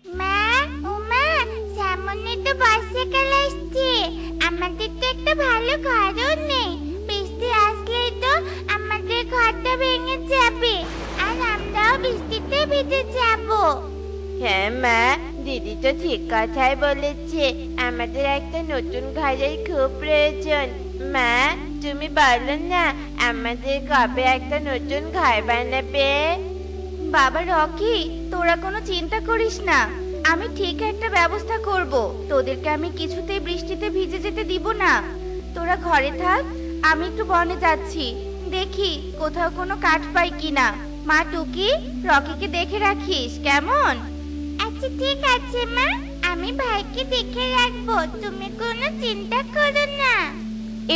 মা, ওমা, সামনে তো বর্ষাকাল আসছে। আমাদের তো একটা ভালো ঘরও নেই। বৃষ্টি আসলেই তো আমাদের ঘরটা ভেঙে যাবে, আর আমরাও বৃষ্টিতে ভিজে যাব। হ্যাঁ মা, দিদি তো ঠিক কথাই বলেছে। আমাদের একটা নতুন ঘরের খুব প্রয়োজন। মা, তুমি বলো না, আমাদের কবে একটা নতুন ঘর বানাবে? বাবা রকি, তোরা কোনো চিন্তা করিস না, আমি ঠিক একটা ব্যবস্থা করব। তোদেরকে আমি কিছুতেই বৃষ্টিতে ভিজে যেতে দিব না। তোরা ঘরে থাক, আমি একটু বনে যাচ্ছি, দেখি কোথাও কোনো কাঠ পাই কিনা। মা টুকি, রকিকে দেখে রাখিস কেমন? আচ্ছা ঠিক আছে মা, আমি ভাইকে দেখে রাখবো, তুমি কোনো চিন্তা করো না।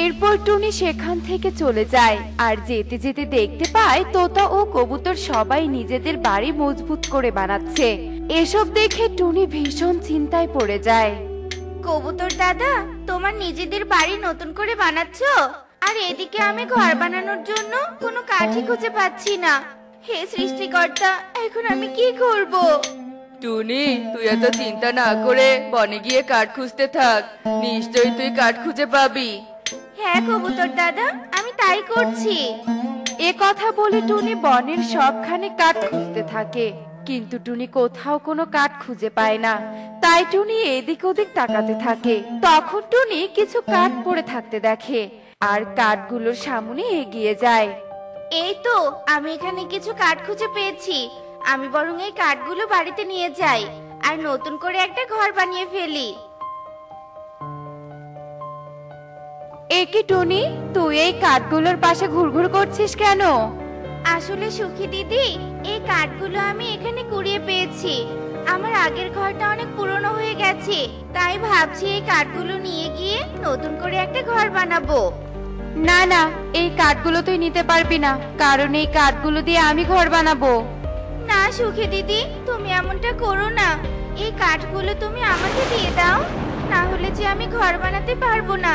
এরপর টুনি সেখান থেকে চলে যায়, আর যেতে যেতে দেখতে পায় তোতা ও কবুতর সবাই নিজেদের বাড়ি মজবুত করে বানাচ্ছে। এসব দেখে টুনি ভীষণ চিন্তায় পড়ে যায়। কবুতর দাদা, তোমার নিজেদের বাড়ি নতুন করে বানাচ্ছো, আর এদিকে আমি ঘর বানানোর জন্য কোনো কাঠই খুঁজে পাচ্ছি না। হে সৃষ্টিকর্তা, এখন আমি কি করব? টুনি, তুই এত চিন্তা না করে বনে গিয়ে কাঠ খুঁজতে থাক, নিশ্চয়ই তুই কাঠ খুঁজে পাবি। হ্যাঁ কবুতর দাদা, আমি তাই করছি। এ কথা বলে টুনি বনের সবখানে কাঠ খুঁজতে থাকে, কিন্তু টুনি কোথাও কোনো কাঠ খুঁজে পায় না। তাই টুনি এদিক ওদিক তাকাতে থাকে। তখন টুনি কিছু কাঠ পড়ে থাকতে দেখে, আর কাঠগুলোর সামনে এগিয়ে যায়। এই তো, আমি এখানে কিছু কাঠ খুঁজে পেয়েছি। আমি বরং এই কাঠগুলো বাড়িতে নিয়ে যাই, আর নতুন করে একটা ঘর বানিয়ে ফেলি। এ কি টুনি, তুই এই কাঠগুলোর পাশে ঘুরঘুর করছিস কেন? আসলে সুখী দিদি, এই কাঠগুলো আমি এখানে কুড়িয়ে পেয়েছি। আমার আগের ঘরটা অনেক পুরনো হয়ে গেছে, তাই ভাবছি এই কাঠগুলো নিয়ে গিয়ে নতুন করে একটা ঘর বানাবো। না না, এই কাঠগুলো তুই নিতে পারবি না, কারণ এই কাঠগুলো দিয়ে আমি ঘর বানাবো। না সুখী দিদি, তুমি এমনটা করো না। এই কাঠগুলো তুমি আমাকে দিয়ে দাও, না হলে যে আমি ঘর বানাতে পারবো না।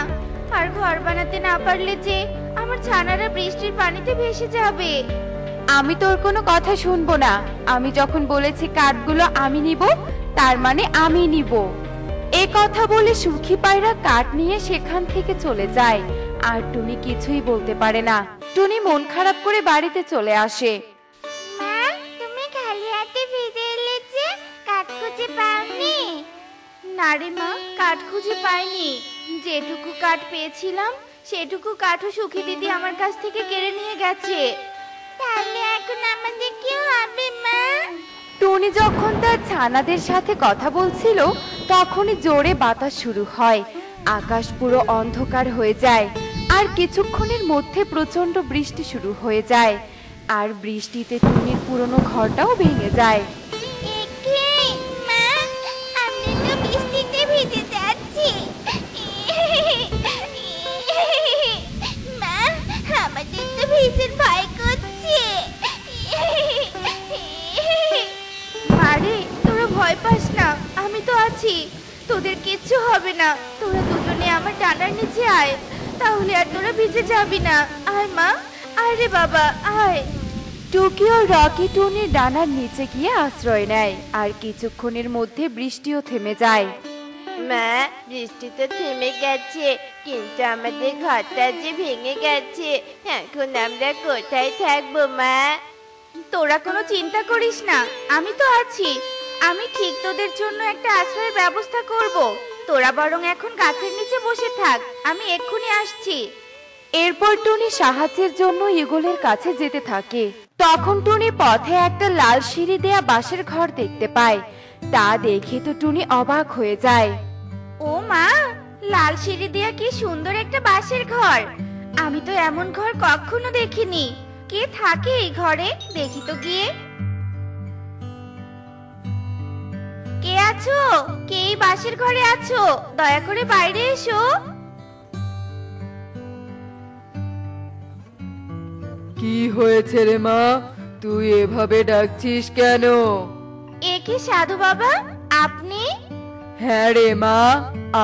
আর ঘর বানাতে না পারলে যে আমার ছানারা বৃষ্টির পানিতে ভেসে যাবে। আমি তোর কোনো কথা শুনবো না। আমি যখন বলেছি কাঠগুলো আমি নিব, তার মানে আমি নিব। এ কথা বলে সুখী পায়রা কাঠ নিয়ে সেখান থেকে চলে যায়, আর টুনি কিছুই বলতে পারে না। টুনি মন খারাপ করে বাড়িতে চলে আসে। মা, তুমি খালি হাতে ফিরে এলে যে, কাঠ খুঁজে পাওনি? না রে মা, কাঠ খুঁজে পাইনি। যেটুকু কাঠ পেয়েছিলাম সেটুকু কাঠও সুখী দিদি আমার কাছ থেকে কেড়ে নিয়ে গেছে। তাহলে এখন আমাদের কি হবে মা? টুনি যখন তার ছানাদের সাথে কথা বলছিল, তখনই জোরে বাতাস শুরু হয়। আকাশ পুরো অন্ধকার হয়ে যায়, আর কিছুক্ষণের মধ্যে প্রচন্ড বৃষ্টি শুরু হয়ে যায়। আর বৃষ্টিতে টুনির পুরনো ঘরটাও ভেঙে যায়। একে মা, আমরা তো বৃষ্টিতে ভিজে যাচ্ছি। মা, আমাদের তো ভীষণ ভয় করছে। মারে, তোরা ভয় পাস না, আমি তো আছি। তোদের কিচ্ছু হবে না। তোরা দুজনে আমার ডানার নিচে আয়, তাহলে আর তোরা ভিজে যাবি না। আয় মা, আয় রে বাবা, আয়। টুকি ও রকি টুনির ডানার নিচে গিয়ে আশ্রয় নেয়, আর কিছুক্ষণের মধ্যে বৃষ্টিও থেমে যায়। মা, বৃষ্টি তো থেমে গেছে, কিন্তু আমাদের ঘরটা যে ভেঙে গেছে। এখন আমরা কোথায় থাকবো মা? তোরা কোনো চিন্তা করিস না, আমি তো আছি। আমি ঠিক তোদের জন্য একটা আশ্রয়ের ব্যবস্থা করব। তোরা বরং এখন গাছের নিচে বসে থাক, আমি এক্ষুনি আসছি। এরপর টুনি সাহায্যের জন্য ঈগলের কাছে যেতে থাকে। তখন টুনি পথে একটা লাল সিঁড়ি দেয়া বাঁশের ঘর দেখতে পায়। তা দেখে তো টুনি অবাক হয়ে যায়। ও মা, লাল সিঁড়ি দিয়া কি সুন্দর একটা বাঁশের ঘর! আমি তো এমন ঘর কখনো দেখিনি। কে থাকে এই ঘরে, দেখি তো গিয়ে। কে আছো? কে এই বাঁশের ঘরে আছো? দয়া করে বাইরে এসো। কি হয়েছে রে মা, তুই এভাবে ডাকছিস কেন? এ কি সাধু বাবা, আপনি? হ্যাঁ রে মা,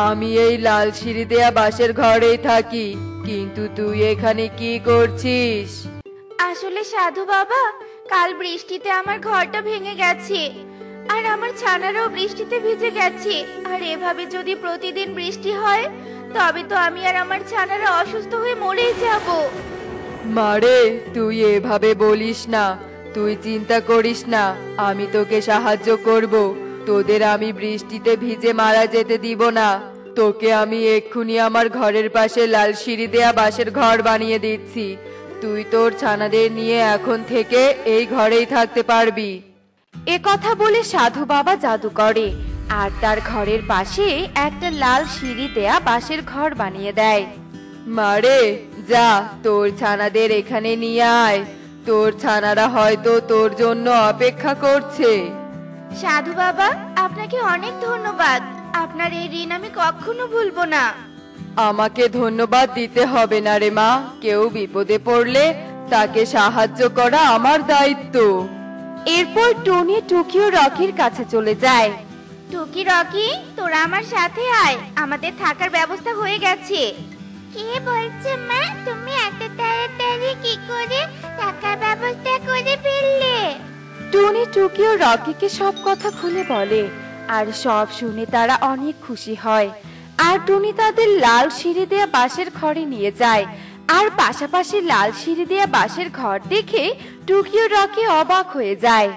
আমি এই লাল সিঁড়ি দেয়া বাঁশের ঘরেই থাকি, কিন্তু তুই এখানে কি করছিস? আসলে সাধু বাবা, কাল বৃষ্টিতে আমার ঘরটা ভেঙে গেছে। আর আমার ছানারাও বৃষ্টিতে ভিজে গেছে। আর এভাবে যদি প্রতিদিন বৃষ্টি হয় তবে তো আমি আর আমার ছানারা অসুস্থ হয়ে মরেই যাব। মারে, তুই এভাবে বলিস না। তুই চিন্তা করিস না, আমি তোকে সাহায্য করব। তোদের আমি বৃষ্টিতে ভিজে মারা যেতে দিব না। তোকে আমি এক্ষুনি আমার ঘরের পাশে লাল সিঁড়ি দেয়া বাঁশের ঘর বানিয়ে দিচ্ছি। তুই তোর ছানাদের নিয়ে এখন থেকে এই ঘরেই থাকতে পারবি। এ কথা বলে সাধু বাবা জাদু করে আর তার ঘরের পাশে একটা লাল সিঁড়ি দেয়া বাঁশের ঘর বানিয়ে দেয়। মারে, যা তোর ছানাদের এখানে নিয়ে আয়। তোর ছানারা হয়তো তোর জন্য অপেক্ষা করছে। সাধু বাবা, আপনাকে অনেক ধন্যবাদ। আপনার এই ঋণ আমি কখনো ভুলবো না। আমাকে ধন্যবাদ দিতে হবে না রে মা। কেউ বিপদে পড়লে তাকে সাহায্য করা আমার দায়িত্ব। এরপর টুনি টুকি ও রকির কাছে চলে যায়। টুকি, রকি, তোরা আমার সাথে আয়। আমাদের থাকার ব্যবস্থা হয়ে গেছে। কে বলছে মা, তুমি এত তাড়াতাড়ি কি করে টাকার ব্যবস্থা করে ফেললে? টুনি টুকি ও রকিকে সব কথা খুলে বলে আর সব শুনে তারা অনেক খুশি হয়। আর টুনি তাদের লাল সিঁড়ি দেয়া বাঁশের ঘরে নিয়ে যায়। আর পাশাপাশি লাল সিঁড়ি দেয়া বাঁশের ঘর দেখে টুকি ও রকি অবাক হয়ে যায়।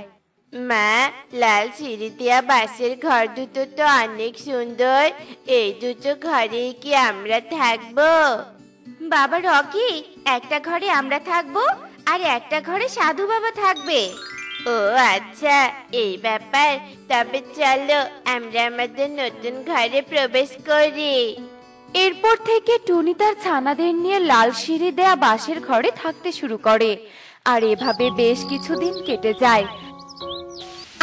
মা, লাল সিঁড়ি দেয়া বাঁশের ঘর দুটো তো অনেক সুন্দর। এই দুটো ঘরে কি আমরা থাকবো? বাবা রকি, একটা ঘরে আমরা থাকবো আর একটা ঘরে সাধু বাবা থাকবে। ও আচ্ছা, এই ব্যাপার। তবে চলো আমরা আমাদের নতুন ঘরে প্রবেশ করি। এরপর থেকে টুনি তার ছানাদের নিয়ে লাল সিঁড়ি দেয়া বাঁশের ঘরে থাকতে শুরু করে। আর এভাবে বেশ কিছুদিন কেটে যায়।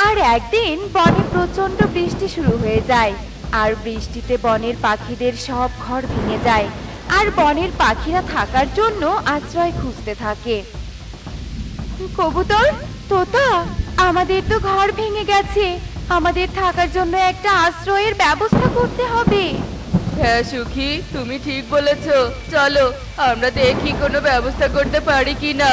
আর একদিন বনে প্রচন্ড বৃষ্টি শুরু হয়ে যায়। আর বৃষ্টিতে বনের পাখিদের সব ঘর ভেঙে যায়। আর বনের পাখিরা থাকার জন্য আশ্রয় খুঁজতে থাকে। কবুতর, তোতা, আমাদের তো ঘর ভেঙে গেছে। আমাদের থাকার জন্য একটা আশ্রয়ের ব্যবস্থা করতে হবে। হ্যাঁ সুখী, তুমি ঠিক বলেছো। চলো আমরা দেখি কোনো ব্যবস্থা করতে পারি কিনা।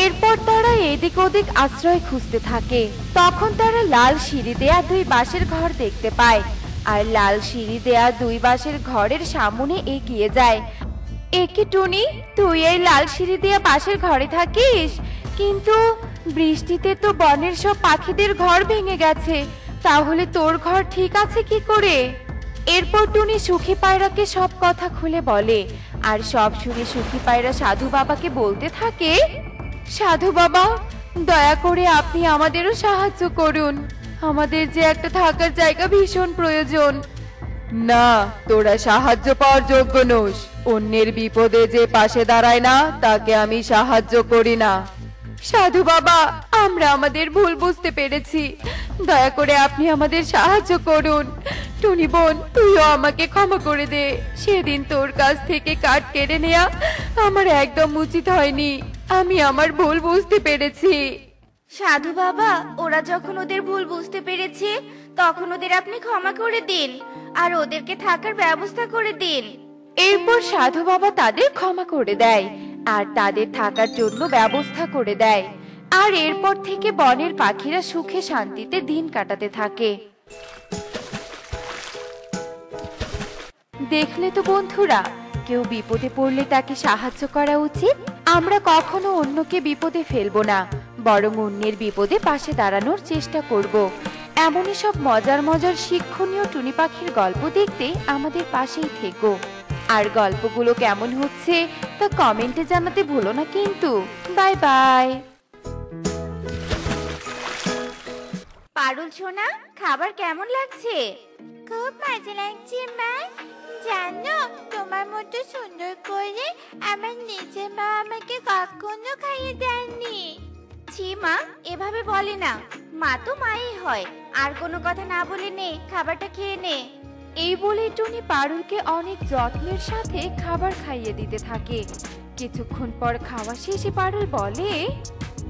এরপর তারা এদিক ওদিক আশ্রয় খুঁজতে থাকে। তখন তারা লাল সিঁড়ি দেয়া দুই বাঁশের ঘর দেখতে পায়। আর লাল সিঁড়ি দেয়া দুই বাঁশের ঘরের সামনে এগিয়ে যায়। একি টুনি, তুই এই লাল সিঁড়ি দেয়া বাঁশের ঘরে থাকিস? কিন্তু বৃষ্টিতে তো বনের সব পাখিদের ঘর ভেঙে গেছে। তাহলে তোর ঘর ঠিক আছে কি করে? এরপর টুনি সুখী পায়রাকে সব কথা খুলে বলে। আর সব শুনে সুখী পায়রা সাধু বাবাকে বলতে থাকে, সাধু বাবা, দয়া করে আপনি আমাদেরও সাহায্য করুন। আমাদের যে একটা থাকার জায়গা ভীষণ প্রয়োজন। না, তোরা সাহায্য পাওয়ার যোগ্য নোস। অন্যের বিপদে যে পাশে দাঁড়ায় না তাকে আমি সাহায্য করি না। সাধু বাবা, আমরা আমাদের ভুল বুঝতে পেরেছি। দয়া করে আপনি আমাদের সাহায্য করুন। টুনি বোন, তুইও আমাকে ক্ষমা করে দে। সেদিন তোর কাছ থেকে কাঠ কেড়ে নেয়া আমার একদম উচিত হয়নি। আমি আমার ভুল বুঝতে পেরেছি। সাধু বাবা, ওরা যখন ওদের ভুল বুঝতে পেরেছে তখন ওদের আপনি ক্ষমা করে দিন আর ওদেরকে থাকার ব্যবস্থা করে দিন। এরপর সাধু বাবা তাদের ক্ষমা করে দেয় আর তাদের থাকার জন্য ব্যবস্থা করে দেয়। আর এরপর থেকে বনের পাখিরা সুখে শান্তিতে দিন কাটাতে থাকে। দেখলে তো বন্ধুরা, কেউ বিপদে পড়লে তাকে সাহায্য করা উচিত। আমরা কখনো অন্যকে বিপদে ফেলবো না, বরং অন্যের বিপদে পাশে দাঁড়ানোর চেষ্টা করব। এমনই সব মজার মজার শিক্ষণীয় টুনি পাখির গল্প দেখতে আমাদের পাশেই থেকো। আর গল্পগুলো কেমন হচ্ছে তা কমেন্টে জানাতে ভুলো না কিন্তু। Bye bye. পারুল সোনা, খাবার কেমন লাগছে? খুব মজা লাগছে মা। জানো, তোমার মতো সুন্দর করে আমার নিজের মা আমাকে কখনো খাইয়ে দেননি। ছি মা, এভাবে বলে না। মা তো মাই হয়। আর কোনো কথা না বলে নে, খাবারটা খেয়ে নে। এই বলে টুনি পারুলকে অনেক যত্নের সাথে খাবার খাইয়ে দিতে থাকে। কিছুক্ষণ পর খাওয়া শেষে পারুল বলে,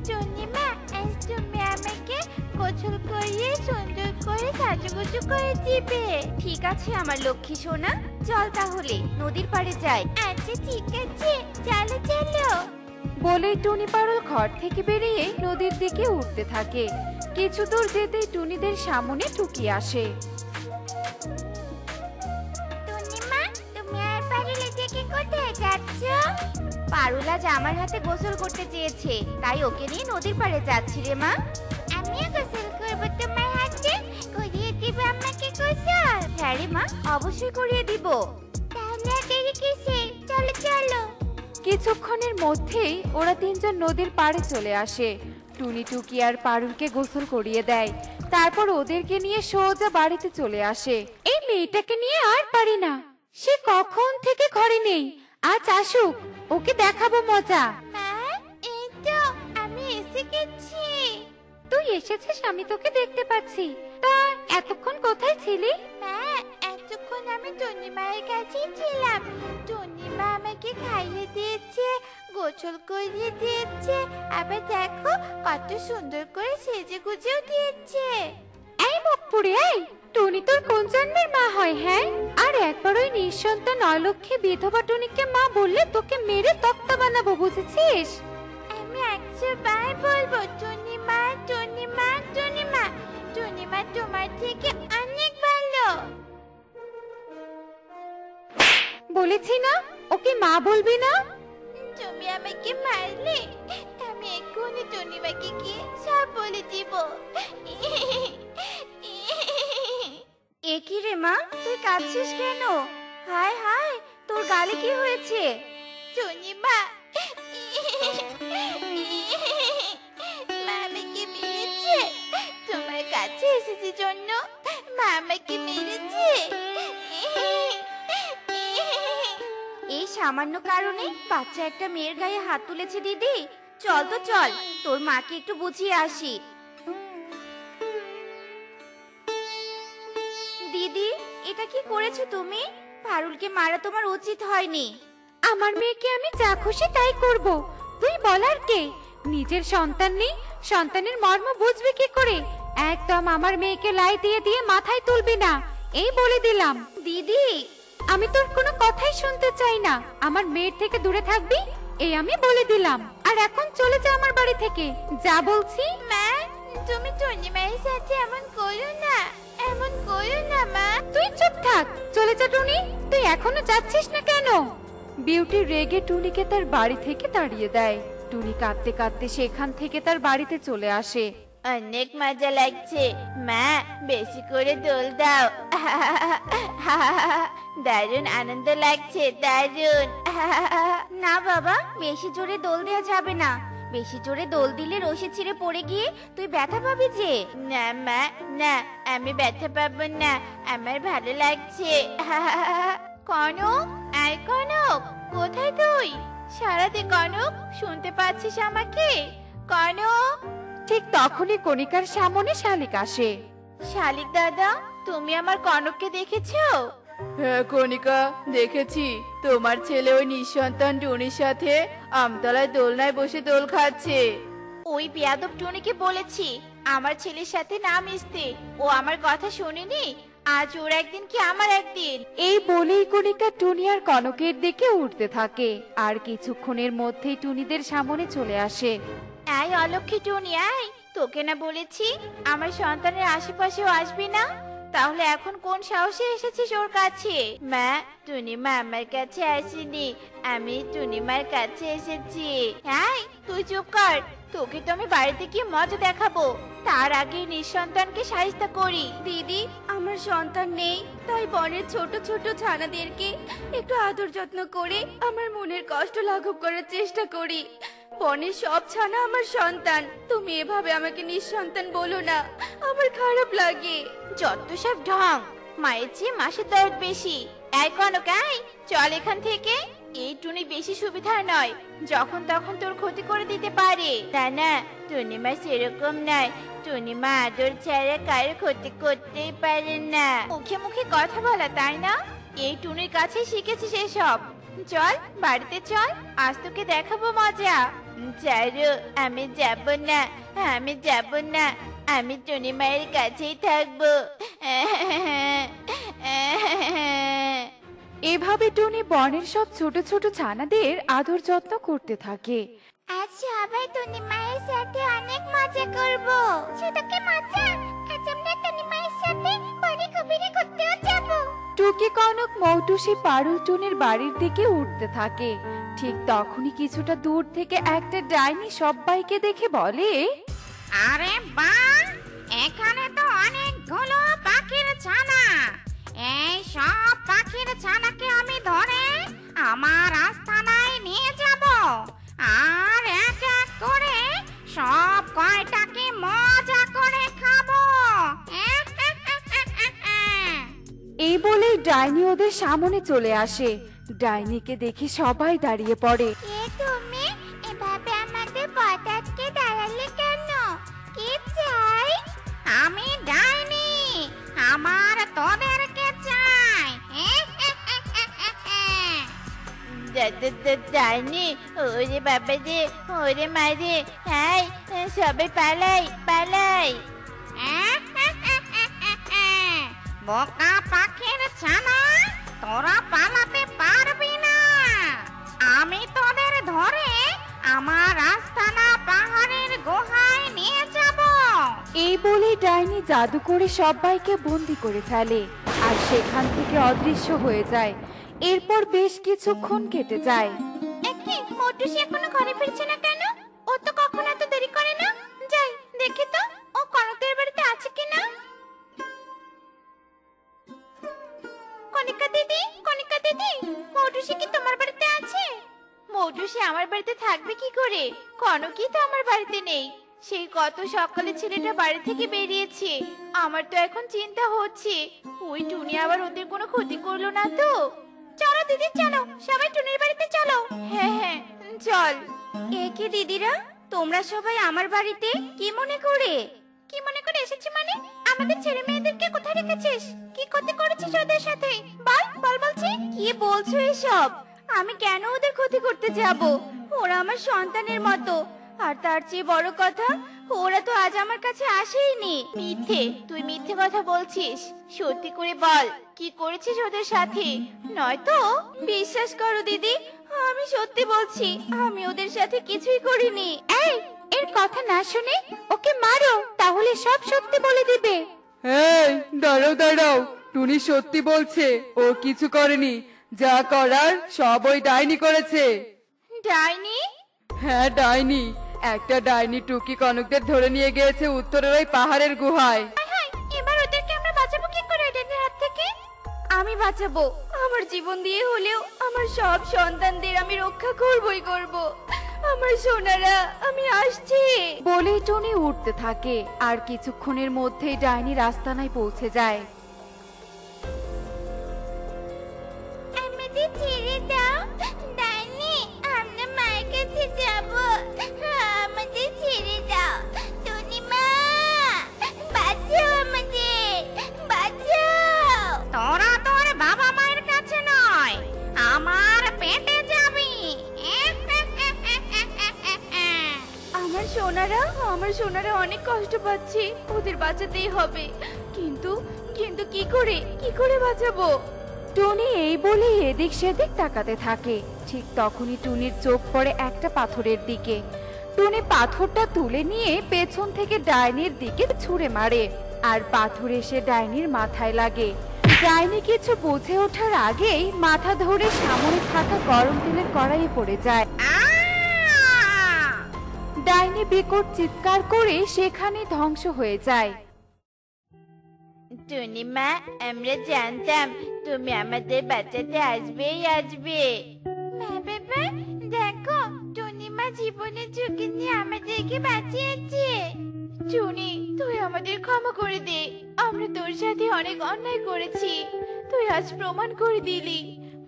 টুনিমা, আজ তুমি আমাকে গোসল করিয়ে সুন্দর করে সাজুগুজু করে দিবে। ঠিক আছে আমার লক্ষ্মী সোনা, চল তাহলে নদীর পাড়ে যাই। আচ্ছা ঠিক আছে, চলো চলো। বলেই টুনি পারুল ঘর থেকে বেরিয়ে নদীর দিকে উঠতে থাকে। কিছু দূর যেতেই টুনিদের সামনে টুকি আসে। টুনিমা, তুমি আর পারুলের থেকে কোথায় যাচ্ছ? পারুল আজ আমার হাতে গোসল করতে চেয়েছে, তাই ওকে নিয়ে নদীর পাড়ে যাচ্ছি রে মা। আমিও গোসল করবো তোমার হাতে, করিয়ে দিবে আমাকে গোসল? হ্যাঁ রে মা, অবশ্যই করিয়ে দিব। তাহলে আর দেরি কিসের? চলো চলো। কিছুক্ষণের মধ্যেই ওরা তিনজন নদীর পাড়ে চলে আসে। টুনি টুকি আর পারুলকে গোসল করিয়ে দেয়, তারপর ওদেরকে নিয়ে সোজা বাড়িতে চলে আসে। এই মেয়েটাকে নিয়ে আর পারি না, সে কখন থেকে ঘরে নেই। আজ আসুক, ওকে দেখাবো মজা। মা, এই তো আমি এসে গেছি। তুই এসেছিস, আমি তোকে দেখতে পাচ্ছি। তা এতক্ষণ কোথায় ছিলি? মা, এতক্ষণ আমি টুনিমায়ের কাছেই ছিলাম। টুনিমা আমাকে খাইয়ে দিয়েছে, গোসল করিয়ে দিয়েছে, আবার দেখো কত সুন্দর করে সেজে গুজেও দিয়েছে। এই মুখপুরে, এই টুনি তোর কোন জন্মের মা হয়? হ্যাঁ, আর একবার ওই নিঃসন্তান অলক্ষী বিধবা টুনিকে মা বললে তোকে মেরে তক্তা বানাবো, বুঝেছিস? আমি 100 বার বলবো টুনিমা, টুনিমা, টুনিমা। টুনিমা তোমার থেকে অনেক ভালো। বলেছি না ওকে মা বলবি না। তুমি আমাকে মারলে, আমি এক্ষুনি টুনিমাকে গিয়ে সব বলে দিব। এ কি রে মা, তুই কাঁদছিস কেন? হায় হায়, তোর গালে কি হয়েছে? টুনিমা, মা আমাকে মেরেছে। তোমার কাছে এসেছি জন্য মা আমাকে মেরেছে। এই সামান্য কারণে বাচ্চা একটা মেয়ের গায়ে হাত তুলেছে দিদি। চল তো চল, তোর মাকে একটু বুঝিয়ে আসি। দিদি, এটা কি করেছো তুমি? পারুলকে মারা তোমার উচিত হয়নি। আমার মেয়েকে আমি যা খুশি তাই করব, তুই বলার কে? নিজের সন্তান নেই, সন্তানের মর্ম বুঝবে কি করে? একদম আমার মেয়েকে লাই দিয়ে দিয়ে মাথায় তুলবি না, এই বলে দিলাম। দিদি, আমি তোর কোনো কথাই শুনতে চাই না। আমার মেয়ের থেকে দূরে থাকবি, এই আমি বলে দিলাম। আর এখন চলে যা আমার বাড়ি থেকে, যা বলছি। মা, তুমি টুনিমায়ের সাথে এমন করো না, এমন করো না মা। তুই চুপ থাক, চলে যা টুনি। তুই এখনো যাচ্ছিস না কেন? বিউটি রেগে টুনিকে তার বাড়ি থেকে তাড়িয়ে দেয়। টুনি কাঁদতে কাঁদতে সেখান থেকে তার বাড়িতে চলে আসে। অনেক মজা লাগছে মা, বেশি করে দোল দাও। দারুণ আনন্দ লাগছে, দারুণ। না বাবা, বেশি জোরে দোল দেওয়া যাবে না। বেশি জোরে দোল দিলে রশি ছিঁড়ে পড়ে গিয়ে তুই ব্যথা পাবি যে। না মা, না, আমি ব্যথা পাবো না, আমার ভালো লাগছে। কনক, আয় কনক, কোথায় তুই? সারাতে কনক, শুনতে পাচ্ছিস আমাকে? কনক। ঠিক তখনই কণিকার সামনে শালিক আসে। শালিক দাদা, তুমি আমার কনককে দেখেছো? হ্যাঁ কণিকা, দেখেছি। তোমার ছেলে ওই নিঃসন্তান টুনির সাথে আমতলায় দোলনায় বসে দোল খাচ্ছে। ওই বেয়াদব টুনিকে বলেছি আমার ছেলের সাথে না মিশতে, ও আমার কথা শোনেনি। আজ ওর একদিন কি আমার একদিন। এই বলেই কণিকা টুনি আর কনকের দিকে উঠতে থাকে, আর কিছুক্ষণের মধ্যেই টুনিদের সামনে চলে আসে। আয় অলক্ষী টুনি, আয়। তোকে না বলেছি আমার সন্তানের আশেপাশেও আসবি না? তাহলে এখন কোন সাহসে এসেছিস ওর কাছে? মা, টুনিমা আমার কাছে আসেনি, আমি টুনিমার কাছে এসেছি। হ্যাঁ, তুই চুপ কর, তোকে তো আমি বাড়িতে গিয়ে মজা দেখাবো। তার আগে নিঃসন্তানকে সাহিস্তা করি। দিদি, আমার সন্তান নেই, তাই বনের ছোট ছোট ছানাদেরকে একটু আদর যত্ন করে আমার মনের কষ্ট লাঘব করার চেষ্টা করি। বনের সব ছানা আমার সন্তান, তুমি এভাবে আমাকে নিঃসন্তান বলো না, আমার খারাপ লাগে। যত সব ঢং, মায়ের চেয়ে মাসের দরদ বেশি। এই কনক, আয়, চল এখান থেকে। এই টুনি বেশি সুবিধার নয়, যখন তখন তোর ক্ষতি করে দিতে পারে। না না, টুনিমা সেরকম নয়। টুনিমা আদর ছাড়া কারো ক্ষতি করতেই পারে না। মুখে মুখে কথা বলা, তাই না? এই টুনির কাছে শিখেছিস এসব। চল বাড়িতে চল, আজ তোকে দেখাবো মজা। চারু, আমি যাব না, আমি যাব না, আমি টুনি মায়ের কাছেই থাকবো। এভাবে টুনি বনের সব ছোট ছোট ছানাদের আদর যত্ন করতে থাকে। আজ সবাই টুনি মায়ের সাথে অনেক মজা করব। শুধু কি মজা, আজ আমরা টুনি মায়ের সাথে বড়ি কবিরে করতেও যাব। টুকি কনক মৌটুসি পারুল টুনির বাড়ির দিকে উঠতে থাকে। ঠিক তখনই কিছুটা দূর থেকে একটা ডাইনি সবাইকে দেখে বলে, আরে বাহ, এখানে তো অনেকগুলো পাখির ছানা। এই সব পাখির ছানাকে আমি ধরে আমার আস্তানায় নিয়ে যাব, আর এক এক করে সব কয়টাকে মজা করে খাবো। এই বলেই ডাইনি ওদের সামনে চলে আসে। ডাইনিকে দেখে সবাই দাঁড়িয়ে পড়ে। কে তুমি? এভাবে আমাদের পথ আটকে দাঁড়ালে কেন? কি চাই? আমি ডাইনি, আমার তোদেরকে চাই। ডাইনি, ওরে বাবা রে, ওরে মারে, হাই, সবাই পালাই পালাই। বোকা পাখির ছানা, তোরা পালাতে পারবি না। আমি তোদের ধরে আমার আস্তানা পাহাড়ের গুহায় নিয়ে যাব। এই বলে ডাইনি জাদু করে সবাইকে বন্দি করে ফেলে আর সেখান থেকে অদৃশ্য হয়ে যায়। এরপর বেশ কিছুক্ষণ কেটে যায়। একি মোটুসি এখনো ঘরে ফিরছে না কেন? ও তো কখনো এত দেরি করে না। যাই দেখি তো ও কনকদের বাড়িতে আছে কিনা। কনিকা দিদি, কনিকা দিদি, মোটুসি কি তোমার বাড়িতে আছে? মৌটুসি আমার বাড়িতে থাকবে কি করে? কনকই তো আমার বাড়িতে নেই। সেই কত সকালে ছেলেটা বাড়ি থেকে বেরিয়েছে। আমার তো এখন চিন্তা হচ্ছে ওই টুনি আবার ওদের কোনো ক্ষতি করলো না তো। চলো দিদি চলো, সবাই টুনির বাড়িতে চলো। হ্যাঁ হ্যাঁ, চল। এ কি দিদিরা, তোমরা সবাই আমার বাড়িতে কি মনে করে? কি মনে করে এসেছি মানে? আমাদের ছেলে মেয়েদেরকে কোথায় রেখেছিস? কি ক্ষতি করেছিস ওদের সাথে? বল বল বলছি। কি বলছো এসব? আমি কেন ওদের ক্ষতি করতে যাব? ওরা আমার সন্তানের মতো। আর তার চেয়ে বড় কথা, ওরা তো আজ আমার কাছে আসেইনি। মিথ্যে, তুই মিথ্যে কথা বলছিস। সত্যি করে বল, কি করেছিস ওদের সাথে? নয়তো বিশ্বাস করো দিদি, আমি সত্যি বলছি, আমি ওদের সাথে কিছুই করিনি। এই, এর কথা না শুনে ওকে মারো, তাহলে সব সত্যি বলে দিবে। এই দাঁড়াও দাঁড়াও, টুনি সত্যি বলছে, ও কিছু করেনি। যা করার সব ওই ডাইনি করেছে। ডাইনি? হ্যাঁ ডাইনি। একটা ডাইনি টুকি কনকদের ধরে নিয়ে গিয়েছে উত্তরের ওই পাহাড়ের গুহায়। হাই, এবার ওদেরকে আমরা বাঁচাবো কি করে এদের হাত থেকে? আমি বাঁচাবো, আমার জীবন দিয়ে হলেও আমার সব সন্তানদের আমি রক্ষা করবই করব। আমার সোনারা, আমি আসছি। বলেই টুনি উঠতে থাকে আর কিছুক্ষণের মধ্যেই ডাইনির আস্তানায় পৌঁছে যায়। আমাদের ছেড়ে দাও ডাইনি, আমরা মায়ের কাছে যাব। আমাদের ছেড়ে দাও টুনি মা, বাঁচাও আমাদের, বাঁচাও। তোরা তোর বাবা মায়ের কাছে নয়, আমার পেটে যাবি। আমার সোনারা অনেক কষ্ট পাচ্ছে, ওদের বাঁচাতেই হবে। কিন্তু কিন্তু কি করে বাঁচাবো? টুনি এই বলে এদিক সেদিক তাকাতে থাকে। ঠিক তখনই টুনির চোখ পড়ে একটা পাথরের দিকে। টুনি পাথরটা তুলে নিয়ে পেছন থেকে ডাইনির দিকে ছুঁড়ে মারে আর পাথর এসে ডাইনির মাথায় লাগে। ডাইনি কিছু বুঝে ওঠার আগেই মাথা ধরে সামনে থাকা গরম তেলের কড়াইয়ে পড়ে যায়। ডাইনি বিকট চিৎকার করে সেখানে ধ্বংস হয়ে যায়। টুনি মা, আমরা জানতাম তুমি আমাদের বাঁচাতে আসবেই আসবে। মা বাবা দেখো, টুনি মা জীবনের ঝুঁকি নিয়ে আমাদেরকে বাঁচিয়েছে। টুনি, তুই আমাদের ক্ষমা করে দে। আমরা তোর সাথে অনেক অন্যায় করেছি। তুই আজ প্রমাণ করে দিলি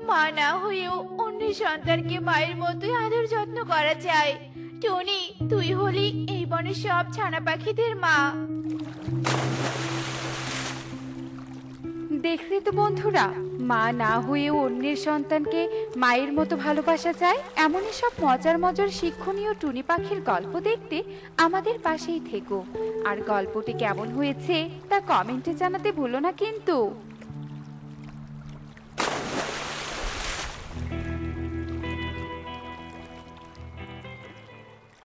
মা না হয়েও অন্য সন্তানকে মায়ের মতোই আদর যত্ন করা যায়। টুনি, তুই হলি এই বনের সব ছানা পাখিদের মা। দেখলে তো বন্ধুরা, মা না হয়েও অন্যের সন্তানকে মায়ের মতো ভালোবাসা যায়। এমনই সব মজার মজার শিক্ষণীয় টুনি পাখির গল্প দেখতে আমাদের পাশেই থেকো। আর গল্পটি কেমন হয়েছে তা কমেন্টে জানাতে ভুলো না কিন্তু।